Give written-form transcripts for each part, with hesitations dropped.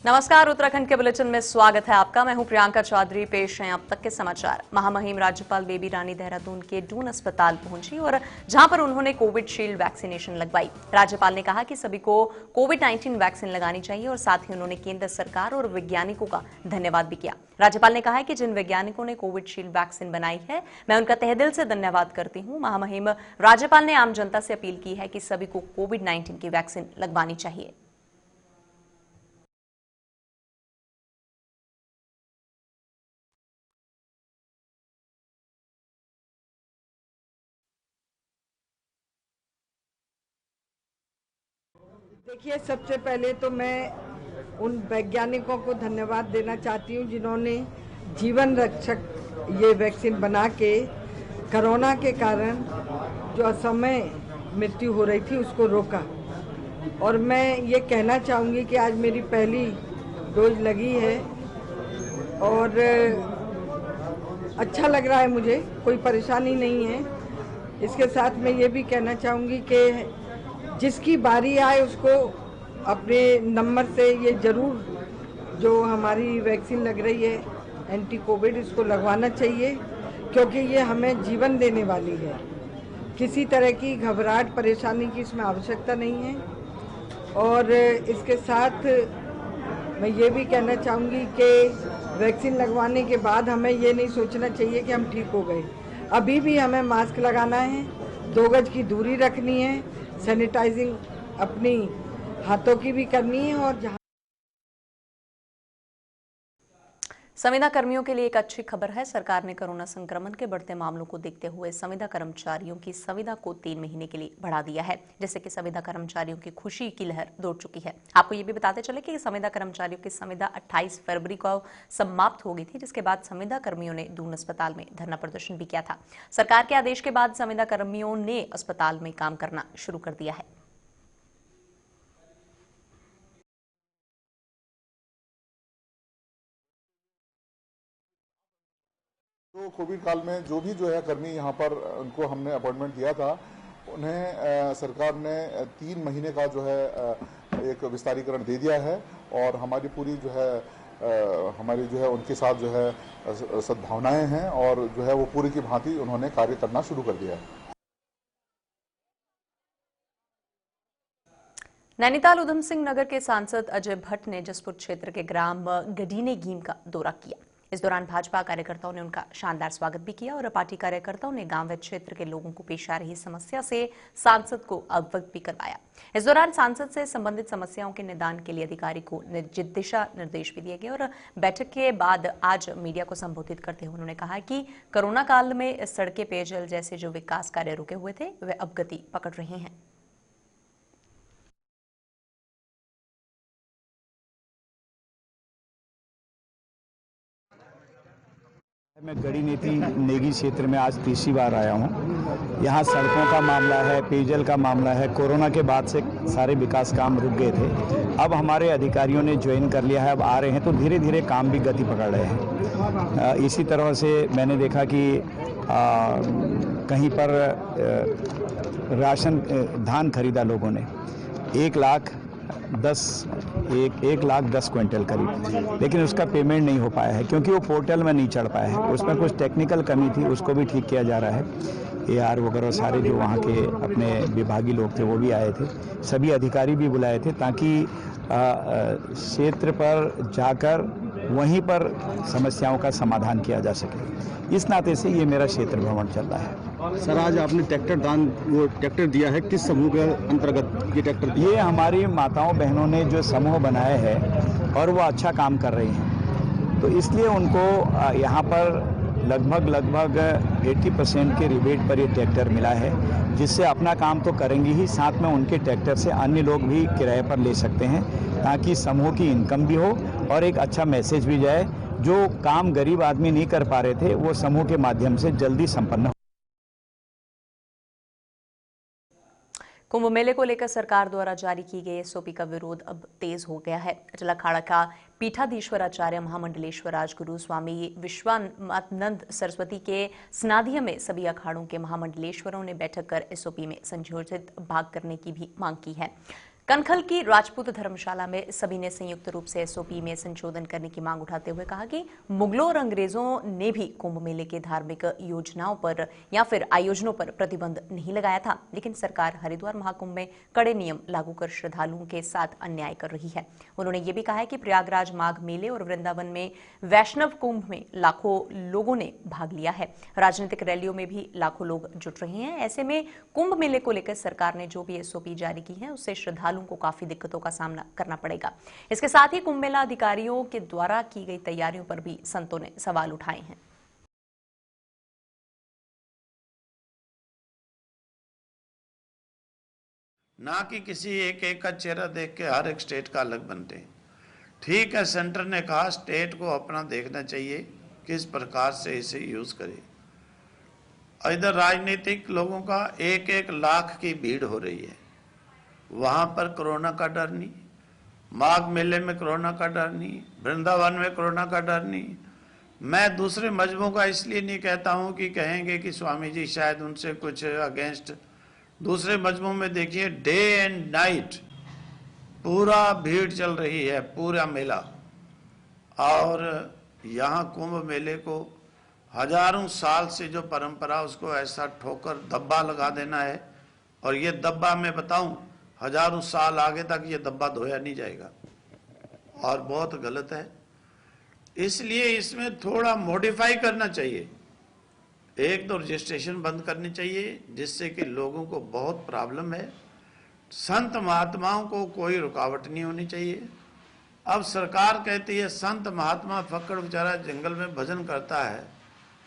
नमस्कार, उत्तराखंड के बुलेटिन में स्वागत है आपका। मैं हूं प्रियंका चौधरी। पेश हैं अब तक के समाचार। महामहिम राज्यपाल बेबी रानी देहरादून के दून अस्पताल पहुंची और जहां पर उन्होंने कोविशील्ड वैक्सीनेशन लगवाई। राज्यपाल ने कहा कि सभी को कोविड-19 वैक्सीन लगानी चाहिए और साथ ही उन्होंने केंद्र सरकार और वैज्ञानिकों का धन्यवाद भी किया। राज्यपाल ने कहा है कि जिन वैज्ञानिकों ने कोविशील्ड वैक्सीन बनाई है, मैं उनका तहे दिल से धन्यवाद करती हूं। महामहिम राज्यपाल ने आम जनता से अपील की है कि सभी को कोविड-19 की वैक्सीन लगवानी चाहिए। देखिए, सबसे पहले तो मैं उन वैज्ञानिकों को धन्यवाद देना चाहती हूँ जिन्होंने जीवन रक्षक ये वैक्सीन बना के कोरोना के कारण जो असमय मृत्यु हो रही थी उसको रोका। और मैं ये कहना चाहूँगी कि आज मेरी पहली डोज लगी है और अच्छा लग रहा है, मुझे कोई परेशानी नहीं है। इसके साथ मैं ये भी कहना चाहूँगी कि जिसकी बारी आए उसको अपने नंबर से ये ज़रूर जो हमारी वैक्सीन लग रही है एंटी कोविड, इसको लगवाना चाहिए क्योंकि ये हमें जीवन देने वाली है। किसी तरह की घबराहट परेशानी की इसमें आवश्यकता नहीं है। और इसके साथ मैं ये भी कहना चाहूँगी कि वैक्सीन लगवाने के बाद हमें ये नहीं सोचना चाहिए कि हम ठीक हो गए। अभी भी हमें मास्क लगाना है, 2 गज की दूरी रखनी है, सैनिटाइजिंग अपनी हाथों की भी करनी है। और जहाँ संविदा कर्मियों के लिए एक अच्छी खबर है। सरकार ने कोरोना संक्रमण के बढ़ते मामलों को देखते हुए संविदा कर्मचारियों की संविदा को 3 महीने के लिए बढ़ा दिया है, जिससे कि संविदा कर्मचारियों की खुशी की लहर दौड़ चुकी है। आपको ये भी बताते चले कि संविदा कर्मचारियों की संविदा 28 फरवरी को समाप्त हो गई थी, जिसके बाद संविदा कर्मियों ने दून अस्पताल में धरना प्रदर्शन भी किया था। सरकार के आदेश के बाद संविदा कर्मियों ने अस्पताल में काम करना शुरू कर दिया है। तो कोविड काल में जो है कर्मी यहाँ पर उनको हमने अपॉइंटमेंट दिया था, उन्हें सरकार ने 3 महीने का जो है एक विस्तारीकरण दे दिया है और हमारी पूरी जो है उनके साथ जो है सद्भावनाएं हैं और जो है वो पूरी की भांति उन्होंने कार्य करना शुरू कर दिया है। नैनीताल उधम सिंह नगर के सांसद अजय भट्ट ने जसपुर क्षेत्र के ग्राम गडीने गीम का दौरा किया। इस दौरान भाजपा कार्यकर्ताओं ने उनका शानदार स्वागत भी किया और पार्टी कार्यकर्ताओं ने गांव व क्षेत्र के लोगों को पेश आ रही समस्या से सांसद को अवगत भी करवाया। इस दौरान सांसद से संबंधित समस्याओं के निदान के लिए अधिकारी को दिशा निर्देश भी दिए गए और बैठक के बाद आज मीडिया को संबोधित करते हुए उन्होंने कहा कि कोरोना काल में सड़कें, पेयजल जैसे जो विकास कार्य रुके हुए थे वे अब गति पकड़ रहे हैं। मैं गड़ी नीति नेगी क्षेत्र में आज तीसरी बार आया हूँ। यहाँ सड़कों का मामला है, पेयजल का मामला है। कोरोना के बाद से सारे विकास काम रुक गए थे, अब हमारे अधिकारियों ने ज्वाइन कर लिया है, अब आ रहे हैं तो धीरे धीरे काम भी गति पकड़ रहे हैं। इसी तरह से मैंने देखा कि कहीं पर राशन धान खरीदा लोगों ने 1 लाख 10 क्विंटल करीब, लेकिन उसका पेमेंट नहीं हो पाया है क्योंकि वो पोर्टल में नहीं चढ़ पाया है। उसमें कुछ टेक्निकल कमी थी, उसको भी ठीक किया जा रहा है। AR वगैरह सारे जो वहाँ के अपने विभागीय लोग थे वो भी आए थे, सभी अधिकारी भी बुलाए थे ताकि क्षेत्र पर जाकर वहीं पर समस्याओं का समाधान किया जा सके। इस नाते से ये मेरा क्षेत्र भ्रमण चल रहा है। सर, आज आपने ट्रैक्टर दिया है, किस समूह के अंतर्गत ये ट्रैक्टर दिया? ये हमारी माताओं बहनों ने जो समूह बनाए हैं और वो अच्छा काम कर रही हैं, तो इसलिए उनको यहाँ पर लगभग 80% के रिबेट पर ये ट्रैक्टर मिला है, जिससे अपना काम तो करेंगे ही, साथ में उनके ट्रैक्टर से अन्य लोग भी किराए पर ले सकते हैं ताकि समूह की इनकम भी हो और एक अच्छा मैसेज भी जाए। जो काम गरीब आदमी नहीं कर पा रहे थे वो समूह के माध्यम से जल्दी संपन्न हो। कुंभ मेले को लेकर सरकार द्वारा जारी की गई SOP का विरोध अब तेज हो गया है। अचल अखाड़ा का पीठाधीश्वराचार्य महामंडलेश्वर राजगुरु स्वामी विश्वानंद सरस्वती के स्नाध्य में सभी अखाड़ों के महामंडलेश्वरों ने बैठक कर SOP में संशोधित भाग करने की भी मांग की है। कनखल की राजपूत धर्मशाला में सभी ने संयुक्त रूप से एसओपी में संशोधन करने की मांग उठाते हुए कहा कि मुगलों और अंग्रेजों ने भी कुंभ मेले के धार्मिक योजनाओं पर या फिर आयोजनों पर प्रतिबंध नहीं लगाया था, लेकिन सरकार हरिद्वार महाकुंभ में कड़े नियम लागू कर श्रद्धालुओं के साथ अन्याय कर रही है। उन्होंने ये भी कहा है कि प्रयागराज माघ मेले और वृंदावन में वैष्णव कुंभ में लाखों लोगों ने भाग लिया है। राजनीतिक रैलियों में भी लाखों लोग जुट रहे हैं। ऐसे में कुंभ मेले को लेकर सरकार ने जो भी एसओपी जारी की है उससे श्रद्धालु को काफी दिक्कतों का सामना करना पड़ेगा। इसके साथ ही कुंभ मेला अधिकारियों के द्वारा की गई तैयारियों पर भी संतों ने सवाल उठाए हैं। ना कि किसी एक का चेहरा देख के हर एक स्टेट का अलग बनते हैं। ठीक है, सेंटर ने कहा स्टेट को अपना देखना चाहिए किस प्रकार से इसे यूज करे। इधर राजनीतिक लोगों का एक लाख की भीड़ हो रही है, वहां पर कोरोना का डर नहीं, माघ मेले में कोरोना का डर नहीं, वृंदावन में कोरोना का डर नहीं। मैं दूसरे मजहबों का इसलिए नहीं कहता हूं कि कहेंगे कि स्वामी जी शायद उनसे कुछ अगेंस्ट। दूसरे मजहबों में देखिए डे एंड नाइट पूरा भीड़ चल रही है, पूरा मेला। और यहाँ कुंभ मेले को हजारों साल से जो परंपरा उसको ऐसा ठोकर दब्बा लगा देना है, और ये दब्बा मैं बताऊं हजारों साल आगे तक ये दब्बा धोया नहीं जाएगा और बहुत गलत है। इसलिए इसमें थोड़ा मॉडिफाई करना चाहिए। एक तो रजिस्ट्रेशन बंद करनी चाहिए जिससे कि लोगों को बहुत प्रॉब्लम है। संत महात्माओं को कोई रुकावट नहीं होनी चाहिए। अब सरकार कहती है संत महात्मा फक्कड़ बेचारा जंगल में भजन करता है,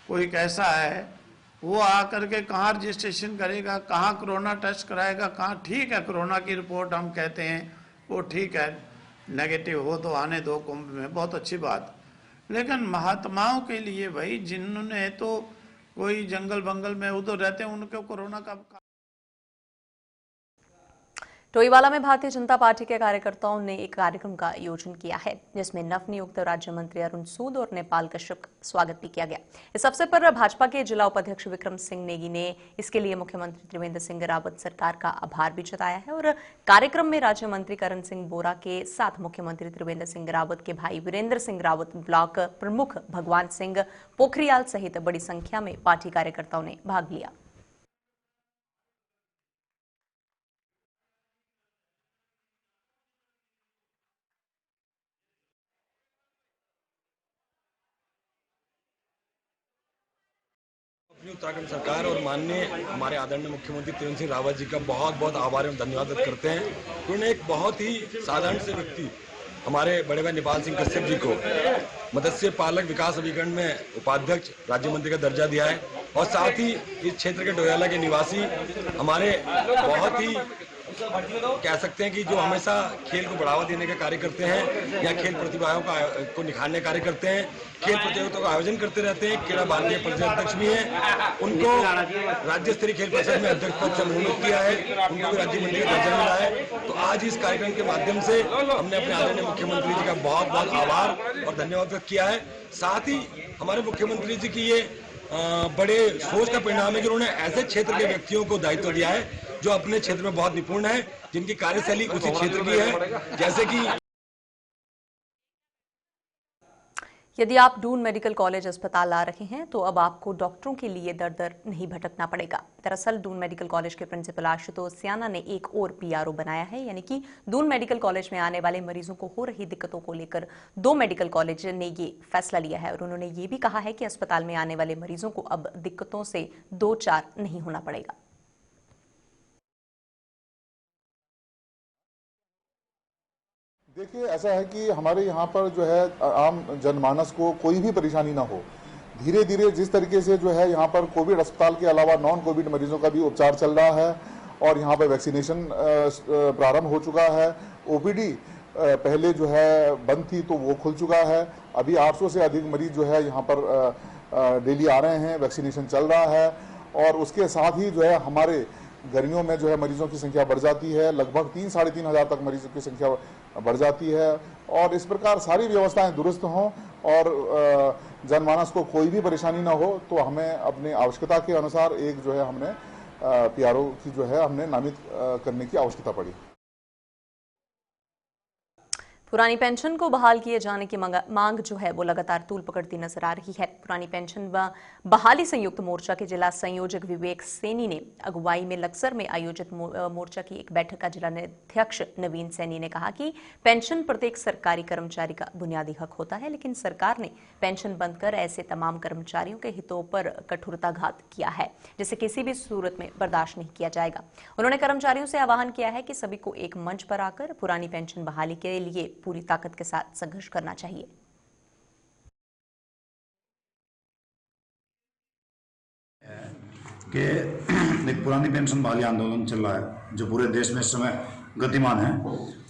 कोई कैसा है वो आकर के कहाँ रजिस्ट्रेशन करेगा, कहाँ कोरोना टेस्ट कराएगा, कहाँ। ठीक है, कोरोना की रिपोर्ट हम कहते हैं वो ठीक है, नेगेटिव हो तो आने दो कुंभ में, बहुत अच्छी बात। लेकिन महात्माओं के लिए भाई जिन्होंने तो कोई जंगल बंगल में उधर रहते हैं उनको कोरोना का। टोईवाला में भारतीय जनता पार्टी के कार्यकर्ताओं ने एक कार्यक्रम का आयोजन किया है जिसमें नवनियुक्त राज्य मंत्री अरुण सूद और नेपाल कश्यप का स्वागत भी किया गया। इस अवसर पर भाजपा के जिला उपाध्यक्ष विक्रम सिंह नेगी ने इसके लिए मुख्यमंत्री त्रिवेंद्र सिंह रावत सरकार का आभार भी जताया है और कार्यक्रम में राज्य मंत्री करण सिंह बोरा के साथ मुख्यमंत्री त्रिवेंद्र सिंह रावत के भाई वीरेंद्र सिंह रावत, ब्लॉक प्रमुख भगवान सिंह पोखरियाल सहित बड़ी संख्या में पार्टी कार्यकर्ताओं ने भाग लिया। उत्तराखंड सरकार और माननीय हमारे आदरणीय मुख्यमंत्री त्रिवेंद्र सिंह रावत जी का बहुत बहुत आभार एवं धन्यवाद व्यक्त करते हैं। उन्होंने एक बहुत ही साधारण से व्यक्ति हमारे बड़े भाई नेपाल सिंह कश्यप जी को मत्स्य पालक विकास अभिकरण में उपाध्यक्ष राज्य मंत्री का दर्जा दिया है और साथ ही इस क्षेत्र के डोयाला के निवासी हमारे बहुत ही कह सकते हैं कि जो हमेशा खेल को बढ़ावा देने का कार्य करते हैं या खेल प्रतिभाओं को निखारने का कार्य करते हैं, खेल प्रतियोगिताओं का आयोजन करते रहते हैं। क्रीड़ा बांधे परिषद अध्यक्ष भी हैं, उनको राज्य स्तरीय खेल परिषद में अध्यक्ष पद से मनोनीत किया है, उनको भी राज्य मंत्री का दर्जा मिला है। तो आज इस कार्यक्रम के माध्यम से हमने अपने आदरणीय मुख्यमंत्री जी का बहुत बहुत आभार और धन्यवाद व्यक्त किया है। साथ ही हमारे मुख्यमंत्री जी की ये बड़े सोच का परिणाम है कि उन्होंने ऐसे क्षेत्र के व्यक्तियों को दायित्व दिया है जो अपने क्षेत्र में बहुत निपुण है, जिनकी कार्यशैली उसी क्षेत्र की है। जैसे कि यदि आप डून मेडिकल कॉलेज अस्पताल आ रहे हैं तो अब आपको डॉक्टरों के लिए दर दर नहीं भटकना पड़ेगा। दरअसल डून मेडिकल कॉलेज के प्रिंसिपल आशुतोष सियाना ने एक और पीआरओ बनाया है, यानी कि डून मेडिकल कॉलेज में आने वाले मरीजों को हो रही दिक्कतों को लेकर दो मेडिकल कॉलेज ने ये फैसला लिया है और उन्होंने ये भी कहा है कि अस्पताल में आने वाले मरीजों को अब दिक्कतों से दो चार नहीं होना पड़ेगा। देखिए, ऐसा है कि हमारे यहाँ पर जो है आम जनमानस को कोई भी परेशानी ना हो। धीरे धीरे जिस तरीके से जो है यहाँ पर कोविड अस्पताल के अलावा नॉन कोविड मरीजों का भी उपचार चल रहा है और यहाँ पर वैक्सीनेशन प्रारंभ हो चुका है। ओपीडी पहले जो है बंद थी तो वो खुल चुका है। अभी 800 से अधिक मरीज जो है यहाँ पर डेली आ रहे हैं, वैक्सीनेशन चल रहा है। और उसके साथ ही जो है हमारे गर्मियों में जो है मरीजों की संख्या बढ़ जाती है, लगभग 3-3.5 हजार तक मरीजों की संख्या बढ़ जाती है। और इस प्रकार सारी व्यवस्थाएं दुरुस्त हों और जनमानस को कोई भी परेशानी ना हो, तो हमें अपनी आवश्यकता के अनुसार एक जो है हमने पीआरओ की जो है हमने नामित करने की आवश्यकता पड़ी। पुरानी पेंशन को बहाल किए जाने की मांग जो है वो लगातार तूल पकड़ती नजर आ रही है। पुरानी पेंशन बहाली संयुक्त मोर्चा के जिला संयोजक विवेक सैनी ने अगुवाई में लक्सर में आयोजित मोर्चा की एक बैठक का जिला अध्यक्ष नवीन सैनी ने कहा कि पेंशन प्रत्येक सरकारी कर्मचारी का बुनियादी हक होता है, लेकिन सरकार ने पेंशन बंद कर ऐसे तमाम कर्मचारियों के हितों पर कठोरताघात किया है, जिसे किसी भी सूरत में बर्दाश्त नहीं किया जाएगा। उन्होंने कर्मचारियों से आह्वान किया है कि सभी को एक मंच पर आकर पुरानी पेंशन बहाली के लिए पूरी ताकत के साथ संघर्ष करना चाहिए। कि एक पुरानी पेंशन बहाली आंदोलन चल रहा है जो पूरे देश में इस समय गतिमान है,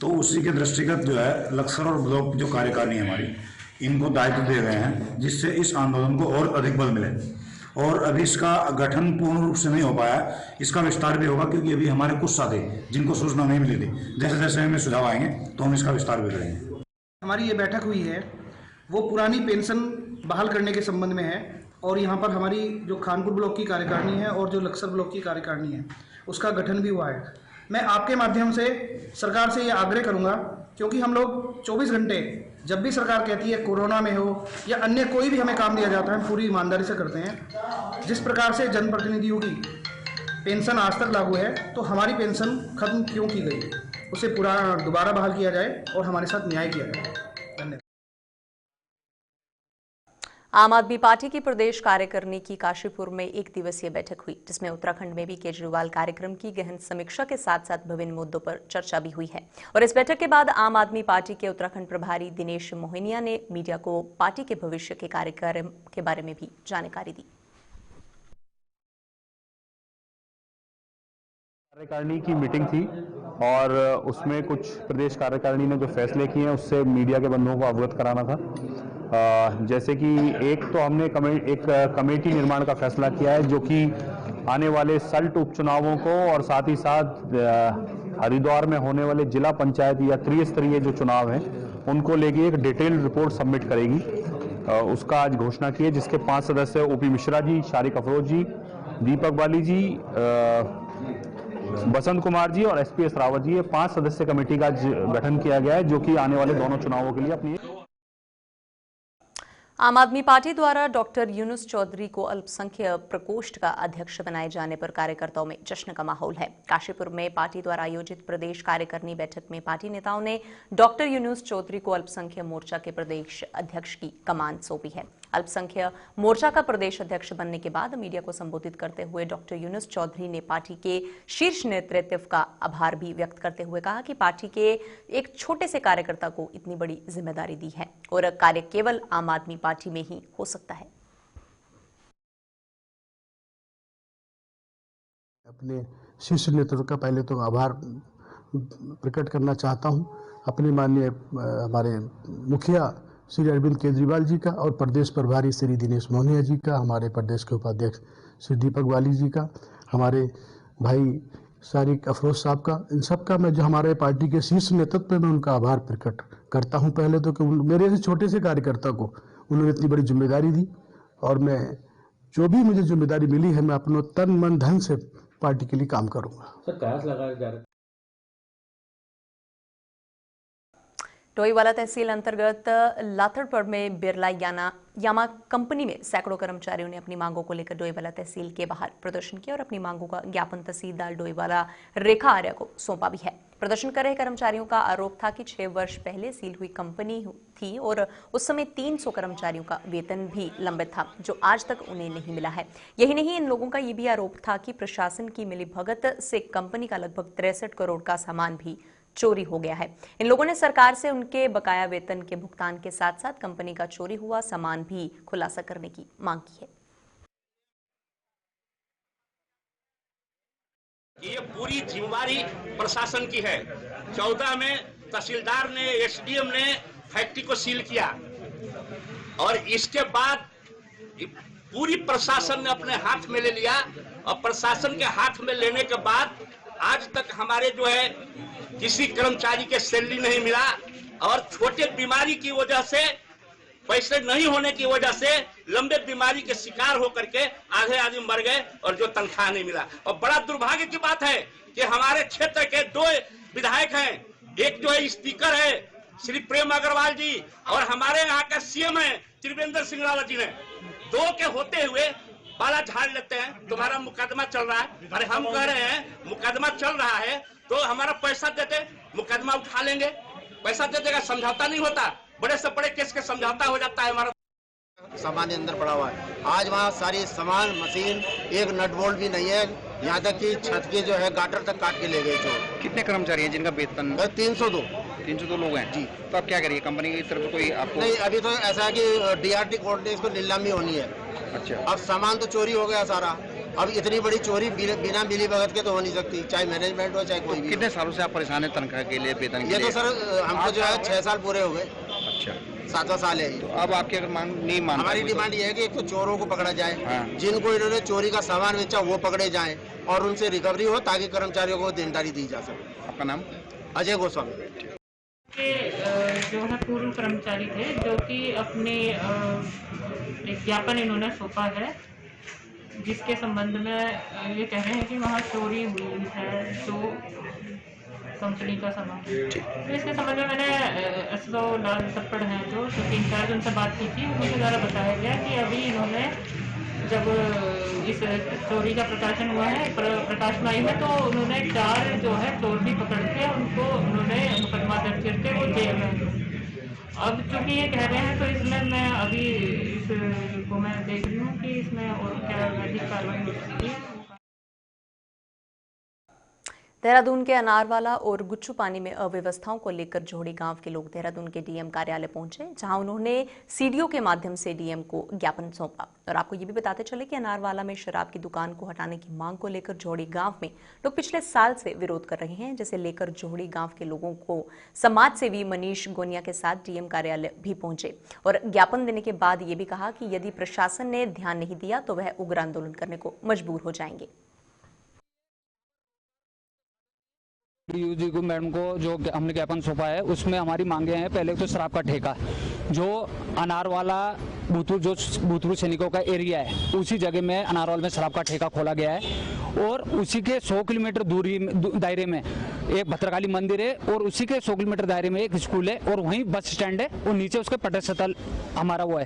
तो उसी के दृष्टिगत जो है लक्सर और ब्लॉक जो कार्यकारिणी है हमारी, इनको दायित्व दे गए हैं जिससे इस आंदोलन को और अधिक बल मिले। और अभी इसका गठन पूर्ण रूप से नहीं हो पाया, इसका विस्तार भी होगा क्योंकि अभी हमारे कुछ साथी जिनको सूचना नहीं मिली थी, जैसे जैसे हमें सुझाव आएंगे तो हम इसका विस्तार भी करेंगे। हमारी ये बैठक हुई है वो पुरानी पेंशन बहाल करने के संबंध में है, और यहाँ पर हमारी जो खानपुर ब्लॉक की कार्यकारिणी है और जो लक्सर ब्लॉक की कार्यकारिणी है उसका गठन भी हुआ है। मैं आपके माध्यम से सरकार से ये आग्रह करूँगा, क्योंकि हम लोग 24 घंटे जब भी सरकार कहती है, कोरोना में हो या अन्य कोई भी हमें काम दिया जाता है, पूरी ईमानदारी से करते हैं। जिस प्रकार से जनप्रतिनिधियों की पेंशन आज तक लागू है, तो हमारी पेंशन खत्म क्यों की गई, उसे पूरा दोबारा बहाल किया जाए और हमारे साथ न्याय किया जाए। धन्यवाद। आम आदमी पार्टी की प्रदेश कार्यकारिणी की काशीपुर में एक दिवसीय बैठक हुई, जिसमें उत्तराखंड में भी केजरीवाल कार्यक्रम की गहन समीक्षा के साथ साथ विभिन्न मुद्दों पर चर्चा भी हुई है। और इस बैठक के बाद आम आदमी पार्टी के उत्तराखंड प्रभारी दिनेश मोहनिया ने मीडिया को पार्टी के भविष्य के कार्यक्रम के बारे में भी जानकारी दी। कार्यकारिणी की मीटिंग थी और उसमें कुछ प्रदेश कार्यकारिणी ने जो फैसले किए हैं उससे मीडिया के बंधुओं को अवगत कराना था। जैसे कि एक तो हमने एक कमेटी निर्माण का फैसला किया है जो कि आने वाले सल्ट उपचुनावों को और साथ ही साथ हरिद्वार में होने वाले जिला पंचायत या त्रिस्तरीय जो चुनाव हैं उनको लेके एक डिटेल रिपोर्ट सबमिट करेगी। उसका आज घोषणा की है, जिसके 5 सदस्य ओपी मिश्रा जी, शारिक अफरोज जी, दीपक बाली जी, बसंत कुमार जी और एसपीएस रावत जी, ये 5 सदस्य कमेटी का गठन किया गया है जो कि आने वाले दोनों चुनावों के लिए अपनी। आम आदमी पार्टी द्वारा डॉक्टर यूनुस चौधरी को अल्पसंख्यक प्रकोष्ठ का अध्यक्ष बनाए जाने पर कार्यकर्ताओं में जश्न का माहौल है। काशीपुर में पार्टी द्वारा आयोजित प्रदेश कार्यकारिणी बैठक में पार्टी नेताओं ने डॉक्टर यूनुस चौधरी को अल्पसंख्यक मोर्चा के प्रदेश अध्यक्ष की कमान सौंपी है। अल्पसंख्यक मोर्चा का प्रदेश अध्यक्ष बनने के बाद मीडिया को संबोधित करते हुए डॉक्टर यूनुस चौधरी ने पार्टी के शीर्ष नेतृत्व का आभार भी व्यक्त करते हुए कहा कि पार्टी के एक छोटे से कार्यकर्ता को इतनी बड़ी जिम्मेदारी दी है और कार्य केवल आम आदमी पार्टी में ही हो सकता है। अपने शीर्ष नेतृत्व का पहले तो आभार प्रकट करना चाहता हूं, अपने माननीय हमारे मुखिया श्री अरविंद केजरीवाल जी का और प्रदेश प्रभारी श्री दिनेश मोहनिया जी का, हमारे प्रदेश के उपाध्यक्ष श्री दीपक बाली जी का, हमारे भाई शारिक अफरोज साहब का, इन सब का मैं जो हमारे पार्टी के शीर्ष नेतृत्व पे मैं उनका आभार प्रकट करता हूं। पहले तो कि मेरे से छोटे से कार्यकर्ता को उन्होंने इतनी बड़ी जिम्मेदारी दी और मैं जो भी मुझे जिम्मेदारी मिली है मैं अपना तन मन धन से पार्टी के लिए काम करूंगा। सर कयास लगाया जा रहा है। डोईवाला तहसील अंतर्गत लाथड़पड़ में बिरला यामा कंपनी में सैकड़ों कर्मचारियों ने अपनी मांगों को लेकर डोईवाला तहसील के बाहर प्रदर्शन किया और अपनी मांगों का ज्ञापन तहसीलदार डोईवाला रेखा आर्य को सौंपा भी है। प्रदर्शन कर रहे कर्मचारियों का आरोप था कि 6 वर्ष पहले सील हुई कंपनी थी और उस समय 300 कर्मचारियों का वेतन भी लंबित था, जो आज तक उन्हें नहीं मिला है। यही नहीं, इन लोगों का ये भी आरोप था कि प्रशासन की मिलीभगत से कंपनी का लगभग 63 करोड़ का सामान भी चोरी हो गया है। इन लोगों ने सरकार से उनके बकाया वेतन के भुगतान के साथ साथ कंपनी का चोरी हुआ सामान भी खुलासा करने की मांग की है। ये पूरी जिम्मेवारी प्रशासन की है। 14 में तहसीलदार ने, एसडीएम ने फैक्ट्री को सील किया और इसके बाद पूरी प्रशासन ने अपने हाथ में ले लिया और प्रशासन के हाथ में लेने के बाद आज तक हमारे जो है किसी कर्मचारी के सैलरी नहीं मिला और छोटे बीमारी की वजह से, पैसे नहीं होने की वजह से लंबे बीमारी के शिकार होकर के आधे आदमी मर गए और जो तनख्वाह नहीं मिला। और बड़ा दुर्भाग्य की बात है कि हमारे क्षेत्र के 2 विधायक हैं, एक जो है स्पीकर है श्री प्रेम अग्रवाल जी और हमारे यहाँ का सीएम है त्रिवेंद्र सिंह रावत जी ने 2 के होते हुए बाला झाड़ लेते हैं। तुम्हारा मुकदमा चल रहा है, अरे हम कह रहे हैं मुकदमा चल रहा है तो हमारा पैसा देते, मुकदमा उठा लेंगे, पैसा दे देगा, समझौता नहीं होता, बड़े से बड़े केस के समझौता हो जाता है। हमारा सामान अंदर पड़ा हुआ है, आज वहाँ सारी सामान मशीन एक नट बोल्ट भी नहीं है, यहाँ तक कि छत के जो है गाटर तक काट के ले गए। जो कितने कर्मचारी हैं जिनका वेतन? 302 लोग हैं जी। तो आप क्या करिए, कंपनी की तरफ कोई आपको? नहीं, अभी तो ऐसा है कि डीआरटी कोर्ट ने इसको नीलामी होनी है। अच्छा, अब सामान तो चोरी हो गया सारा, अब इतनी बड़ी चोरी बिना मिली भगत के तो हो नहीं सकती, चाहे मैनेजमेंट हो चाहे कोई भी। कितने सालों से आप परेशान हैं तनख्वाह के लिए, वेतन के लिए? ये तो सर हमको जो है 6 साल पूरे हो गए। अच्छा, 7वां साल है। तो अब आपकी अगर मांग नहीं मान, हमारी डिमांड ये है कि एक तो चोरों को पकड़ा जाए, हाँ। जिनको इन्होंने चोरी का सामान बेचा वो पकड़े जाएं और उनसे रिकवरी हो ताकि कर्मचारियों को देनदारी दी जा सके। आपका नाम? अजय गोस्वामी। जो है पूर्व कर्मचारी थे जो कि अपने एक ज्ञापन इन्होंने सौंपा है जिसके संबंध में ये कह रहे हैं कि वहाँ चोरी हुई है जो कंपनी का सामान। तो इसके संबंध में मैंने एसओ लाल तप्पड़ हैं जो इंचार्ज, उनसे बात की थी। मुझे द्वारा बताया गया कि अभी इन्होंने जब इस चोरी का प्रकाशन हुआ है, प्रकाश में आई है, तो उन्होंने 4 जो है चोर भी पकड़ के उनको उन्होंने मुकदमा दर्ज करके वो जेल में। अब चूंकि ये कह रहे हैं तो इसमें मैं अभी इसको मैं देख रही हूँ कि इसमें और क्या अधिक कार्रवाई हो सकती है। देहरादून के अनारवाला और गुच्चू पानी में अव्यवस्थाओं को लेकर जोहड़ी गांव के लोग देहरादून के डीएम कार्यालय पहुंचे, जहां उन्होंने सीडीओ के माध्यम से डीएम को ज्ञापन सौंपा। और आपको ये भी बताते चले कि अनारवाला में शराब की दुकान को हटाने की मांग को लेकर जोहड़ी गांव में लोग पिछले साल से विरोध कर रहे हैं, जिसे लेकर जोहड़ी गांव के लोगों को समाज सेवी मनीष गोनिया के साथ डीएम कार्यालय भी पहुंचे और ज्ञापन देने के बाद ये भी कहा कि यदि प्रशासन ने ध्यान नहीं दिया तो वह उग्र आंदोलन करने को मजबूर हो जाएंगे। यूजी को मैडम को जो हमने ज्ञापन सौंपा है उसमें हमारी मांगे हैं। पहले तो शराब का ठेका जो अनारवाला भूतपूर्व सैनिकों का एरिया है, उसी जगह में अनारवाल में शराब का ठेका खोला गया है और उसी के 100 किलोमीटर दूरी दायरे में एक भद्रकाली मंदिर है और उसी के 100 किलोमीटर दायरे में एक स्कूल है और वहीं बस स्टैंड है और नीचे उसके पटस्थल हमारा वो है।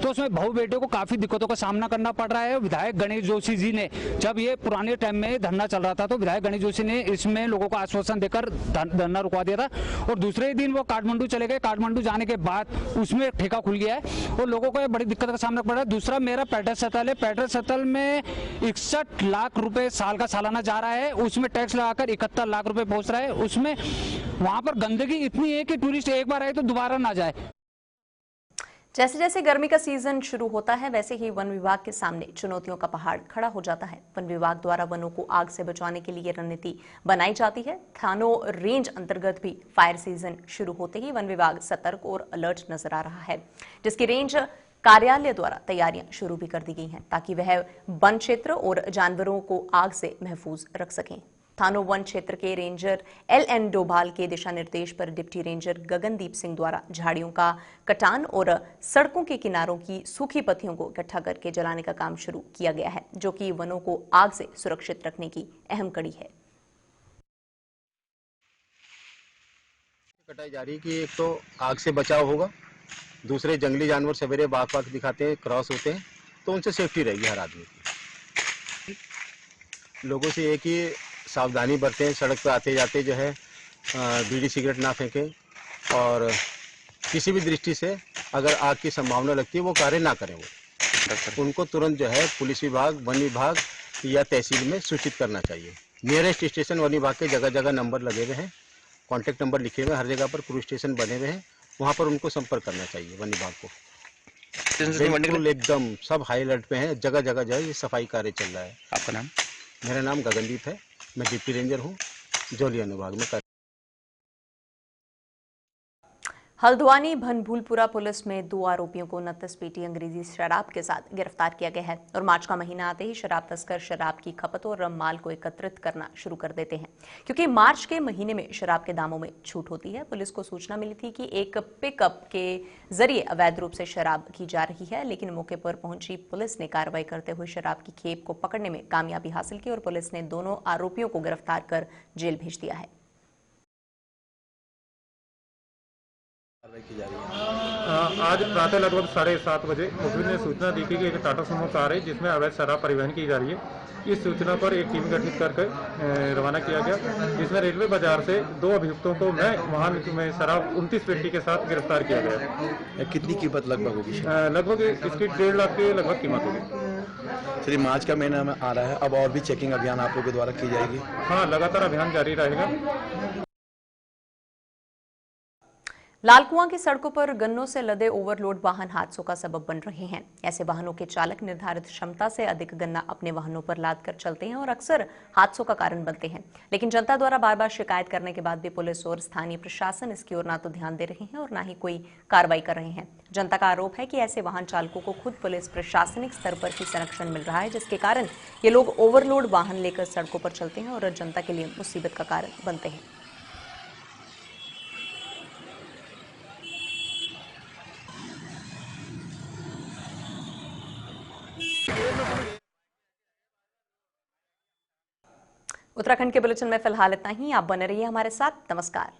तो उसमें भाऊ बेटे को काफी दिक्कतों का सामना करना पड़ रहा है। विधायक गणेश जोशी जी ने, जब ये पुराने टाइम में धरना चल रहा था, तो विधायक गणेश जोशी ने इसमें लोगों को आश्वासन देकर धरना रुकवा दिया था और दूसरे दिन वो काठमांडू चले गए। काठमांडू जाने के बाद उसमें ठेका खुल गया है और लोगों को बड़ी दिक्कत का सामना पड़ रहा है। दूसरा मेरा पैटर्न सतल है, पैटर्न सतल में 61 लाख रुपए साल का सालाना जा रहा है, उसमें टैक्स लगाकर 71 लाख रुपए पहुंच रहा है। उसमें वहां पर गंदगी इतनी है कि टूरिस्ट एक बार आए तो दोबारा ना जाए। जैसे जैसे गर्मी का सीजन शुरू होता है वैसे ही वन विभाग के सामने चुनौतियों का पहाड़ खड़ा हो जाता है। वन विभाग द्वारा वनों को आग से बचाने के लिए रणनीति बनाई जाती है। थानों रेंज अंतर्गत भी फायर सीजन शुरू होते ही वन विभाग सतर्क और अलर्ट नजर आ रहा है, जिसकी रेंज कार्यालय द्वारा तैयारियां शुरू भी कर दी गई हैं ताकि वह वन क्षेत्र और जानवरों को आग से महफूज रख सकें। थानों वन क्षेत्र के रेंजर LN डोभाल के दिशा निर्देश पर डिप्टी रेंजर गगनदीप सिंह द्वारा झाड़ियों का कटान और सड़कों के किनारों की सूखी पत्तियों को इकट्ठा करके जलाने का काम शुरू किया गया है, जो कि वनों को आग से सुरक्षित रखने की अहम कड़ी है। कटाई जा रही कि एक तो आग से बचाव होगा, दूसरे जंगली जानवर सवेरे बाग दिखाते हैं, क्रॉस होते हैं, तो उनसे सेफ्टी रहेगी हर आदमी की। लोगों से एक ही सावधानी बरतें, सड़क पर आते जाते जो है बीड़ी सिगरेट ना फेंकें और किसी भी दृष्टि से अगर आग की संभावना लगती है वो कार्य ना करें। वो उनको तुरंत जो है पुलिस विभाग, वन विभाग या तहसील में सूचित करना चाहिए। नियरेस्ट स्टेशन वन विभाग के जगह जगह नंबर लगे हुए हैं, कॉन्टैक्ट नंबर लिखे हुए हैं, हर जगह पर क्रू स्टेशन बने हुए हैं, वहाँ पर उनको संपर्क करना चाहिए वन विभाग को। बिल्कुल एकदम सब हाई अलर्ट पे हैं, जगह जगह जो है ये सफाई कार्य चल रहा है। आपका नाम? मेरा नाम गगनदीप है, मैं डिप्टी रेंजर हूँ, जोली अनुभाग में। हल्द्वानी भनभूलपुरा पुलिस में 2 आरोपियों को 29 पेटी अंग्रेजी शराब के साथ गिरफ्तार किया गया है और मार्च का महीना आते ही शराब तस्कर शराब की खपत और माल को एकत्रित करना शुरू कर देते हैं। क्योंकि मार्च के महीने में शराब के दामों में छूट होती है, पुलिस को सूचना मिली थी कि एक पिकअप के जरिए अवैध रूप से शराब की जा रही है, लेकिन मौके पर पहुंची पुलिस ने कार्रवाई करते हुए शराब की खेप को पकड़ने में कामयाबी हासिल की और पुलिस ने दोनों आरोपियों को गिरफ्तार कर जेल भेज दिया है। आज प्रातः लगभग 7:30 बजे मुखबिर ने सूचना दी थी कि एक टाटा सुमो कार है जिसमें अवैध शराब परिवहन की जा रही है। इस सूचना पर एक टीम गठित करके रवाना किया गया, जिसमें रेलवे बाजार से 2 अभियुक्तों को वाहन में शराब 29 पेटी के साथ गिरफ्तार किया गया। कितनी कीमत लगभग होगी? लगभग इसकी 1.5 लाख के लगभग कीमत होगी। चलिए, मार्च का महीना में आ रहा है, अब और भी चेकिंग अभियान आप लोगों के द्वारा की जाएगी? हाँ, लगातार अभियान जारी रहेगा। लालकुआं की सड़कों पर गन्नों से लदे ओवरलोड वाहन हादसों का सबब बन रहे हैं। ऐसे वाहनों के चालक निर्धारित क्षमता से अधिक गन्ना अपने वाहनों पर लाद कर चलते हैं और अक्सर हादसों का कारण बनते हैं। लेकिन जनता द्वारा बार बार शिकायत करने के बाद भी पुलिस और स्थानीय प्रशासन इसकी ओर ना तो ध्यान दे रहे हैं और ना ही कोई कार्रवाई कर रहे हैं। जनता का आरोप है कि ऐसे वाहन चालकों को खुद पुलिस प्रशासनिक स्तर पर ही संरक्षण मिल रहा है, जिसके कारण ये लोग ओवरलोड वाहन लेकर सड़कों पर चलते हैं और जनता के लिए मुसीबत का कारण बनते हैं। उत्तराखंड के बुलेटिन में फिलहाल इतना ही। आप बने रहिए हमारे साथ। नमस्कार।